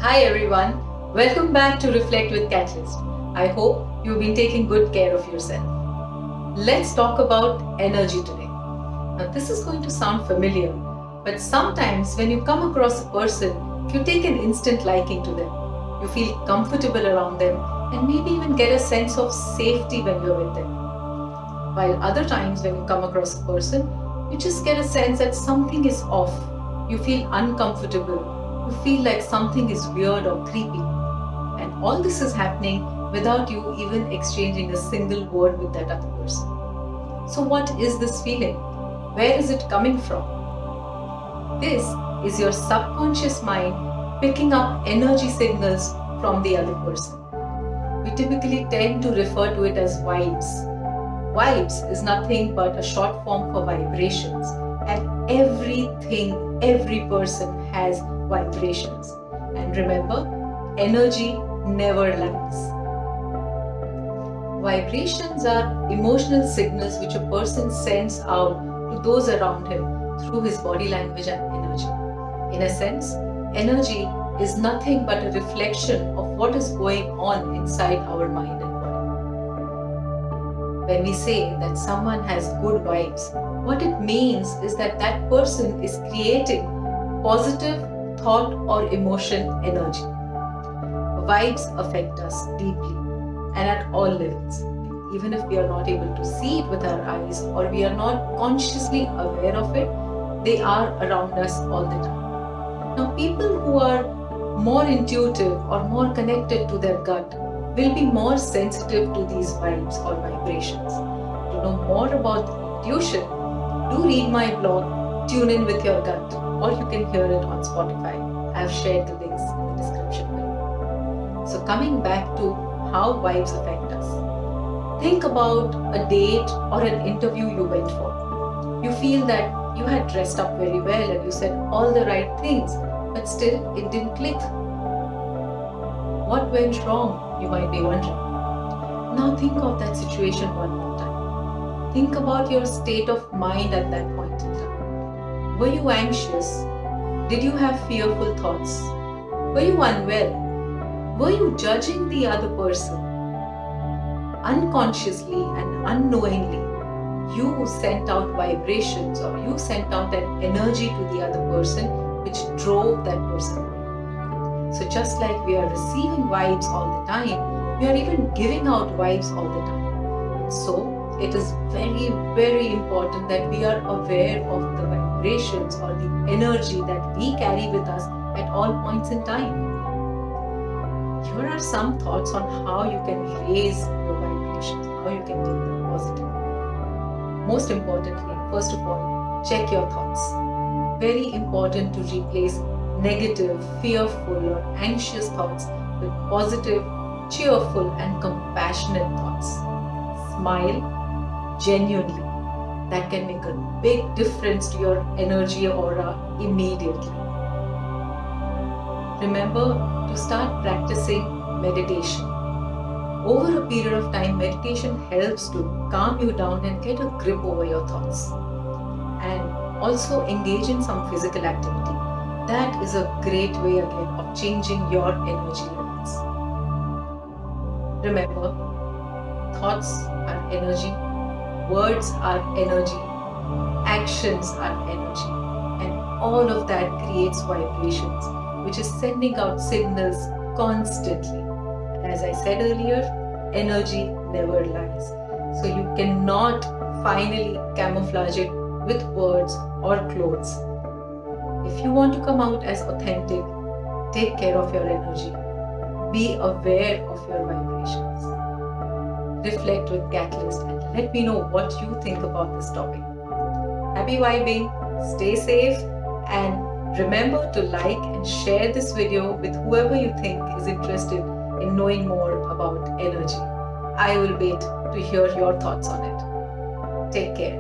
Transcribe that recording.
Hi everyone, welcome back to Reflect with Catalyst. I hope you've been taking good care of yourself. Let's talk about energy today. Now, this is going to sound familiar, but sometimes when you come across a person, you take an instant liking to them. You feel comfortable around them and maybe even get a sense of safety when you're with them. While other times when you come across a person, you just get a sense that something is off. You feel uncomfortable. You feel like something is weird or creepy. And all this is happening without you even exchanging a single word with that other person. So, what is this feeling? Where is it coming from? This is your subconscious mind picking up energy signals from the other person. We typically tend to refer to it as vibes. Vibes is nothing but a short form for vibrations, and every person has vibrations. And remember, energy never lies. Vibrations are emotional signals which a person sends out to those around him through his body language and energy. In a sense, energy is nothing but a reflection of what is going on inside our mind and body. When we say that someone has good vibes, what it means is that that person is creating positive thought or emotion energy. Vibes affect us deeply and at all levels. Even if we are not able to see it with our eyes or we are not consciously aware of it, they are around us all the time. Now, people who are more intuitive or more connected to their gut will be more sensitive to these vibes or vibrations. To know more about intuition, do read my blog, Tune In With Your Gut, or you can hear it on Spotify. I've shared the links in the description below. So coming back to how vibes affect us. Think about a date or an interview you went for. You feel that you had dressed up very well and you said all the right things, but still it didn't click. What went wrong, you might be wondering. Now think of that situation one more time. Think about your state of mind at that point in time. Were you anxious? Did you have fearful thoughts? Were you unwell? Were you judging the other person? Unconsciously and unknowingly, you sent out vibrations or you sent out an energy to the other person which drove that person. So just like we are receiving vibes all the time, we are even giving out vibes all the time. So it is very, very important that we are aware of the vibrations or the energy that we carry with us at all points in time. Here are some thoughts on how you can raise your vibrations, how you can take them positive. Most importantly, first of all, check your thoughts. Very important to replace negative, fearful, or anxious thoughts with positive, cheerful, and compassionate thoughts. Smile genuinely. That can make a big difference to your energy aura immediately. Remember to start practicing meditation. Over a period of time, meditation helps to calm you down and get a grip over your thoughts. And also engage in some physical activity. That is a great way again of changing your energy levels. Remember, thoughts are energy, words are energy, actions are energy, and all of that creates vibrations, which is sending out signals constantly. And as I said earlier, energy never lies. So you cannot finally camouflage it with words or clothes. If you want to come out as authentic, take care of your energy. Be aware of your vibrations. Reflect with Catalyst and let me know what you think about this topic. Happy vibing, stay safe, and remember to like and share this video with whoever you think is interested in knowing more about energy. I will wait to hear your thoughts on it. Take care.